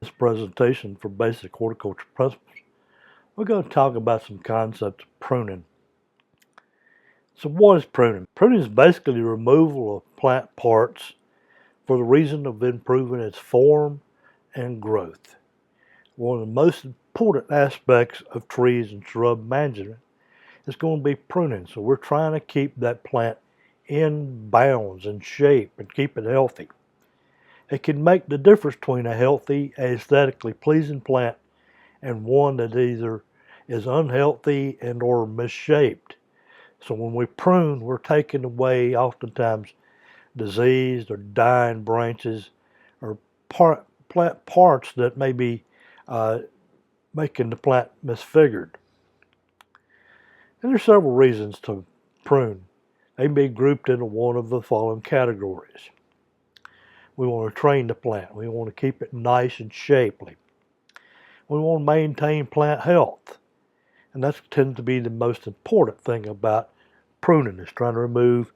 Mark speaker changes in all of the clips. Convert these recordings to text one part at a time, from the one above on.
Speaker 1: This presentation for basic horticulture principles, we're going to talk about some concepts of pruning. So what is pruning? Pruning is basically the removal of plant parts for the reason of improving its form and growth. One of the most important aspects of trees and shrub management is going to be pruning. So we're trying to keep that plant in bounds and shape and keep it healthy. It can make the difference between a healthy, aesthetically pleasing plant and one that either is unhealthy and or misshaped. So when we prune, we're taking away oftentimes diseased or dying branches or plant parts that may be making the plant misfigured. And there's several reasons to prune. They may be grouped into one of the following categories. We want to train the plant. We want to keep it nice and shapely. We want to maintain plant health. And that tends to be the most important thing about pruning, is trying to remove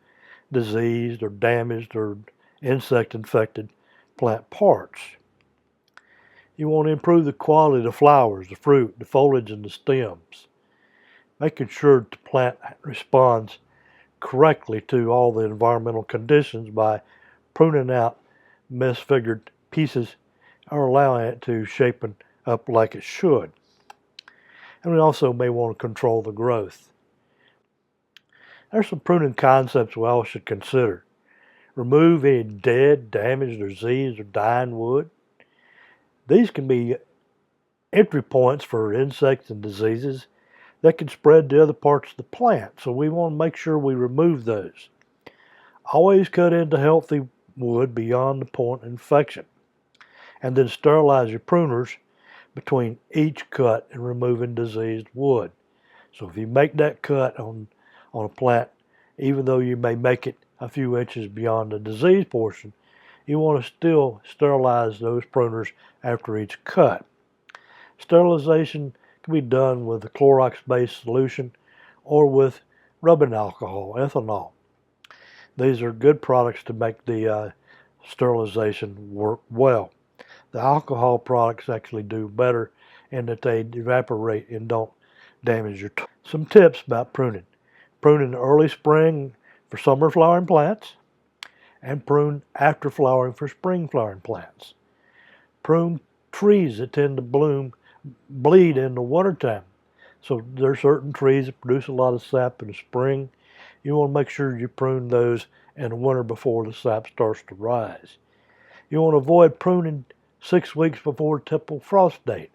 Speaker 1: diseased or damaged or insect-infected plant parts. You want to improve the quality of the flowers, the fruit, the foliage, and the stems, making sure the plant responds correctly to all the environmental conditions by pruning out misfigured pieces or allowing it to shape up like it should. And we also may want to control the growth. There's some pruning concepts we all should consider. Remove any dead, damaged, or diseased, or dying wood. These can be entry points for insects and diseases that can spread to other parts of the plant, so we want to make sure we remove those. Always cut into healthy wood beyond the point of infection, and then sterilize your pruners between each cut and removing diseased wood. So if you make that cut on a plant, even though you may make it a few inches beyond the diseased portion, you want to still sterilize those pruners after each cut. Sterilization can be done with a Clorox-based solution or with rubbing alcohol, ethanol. These are good products to make the sterilization work well. The alcohol products actually do better in that they evaporate and don't damage your tools. Some tips about pruning. Prune in early spring for summer flowering plants, and prune after flowering for spring flowering plants. Prune trees that tend to bleed in the wintertime. So there are certain trees that produce a lot of sap in the spring. You want to make sure you prune those in the winter before the sap starts to rise. You want to avoid pruning 6 weeks before typical frost date.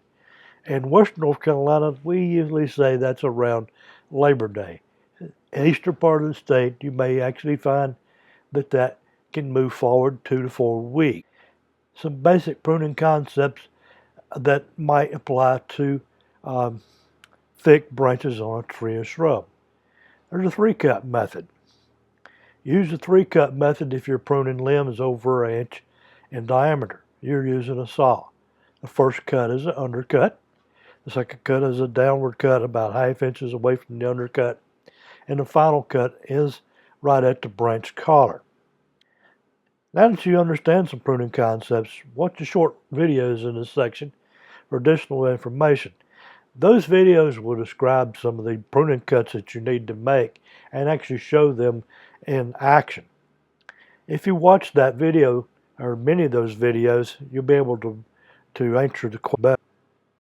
Speaker 1: In western North Carolina, we usually say that's around Labor Day. Eastern part of the state, you may actually find that can move forward 2 to 4 weeks. Some basic pruning concepts that might apply to thick branches on a tree or shrub. There's a 3-cut method. Use the 3-cut method if you're pruning limbs over an inch in diameter. You're using a saw. The first cut is an undercut. The second cut is a downward cut about 1/2 inches away from the undercut. And the final cut is right at the branch collar. Now that you understand some pruning concepts, watch the short videos in this section for additional information. Those videos will describe some of the pruning cuts that you need to make and actually show them in action. If you watch that video, or many of those videos, you'll be able to answer the question better.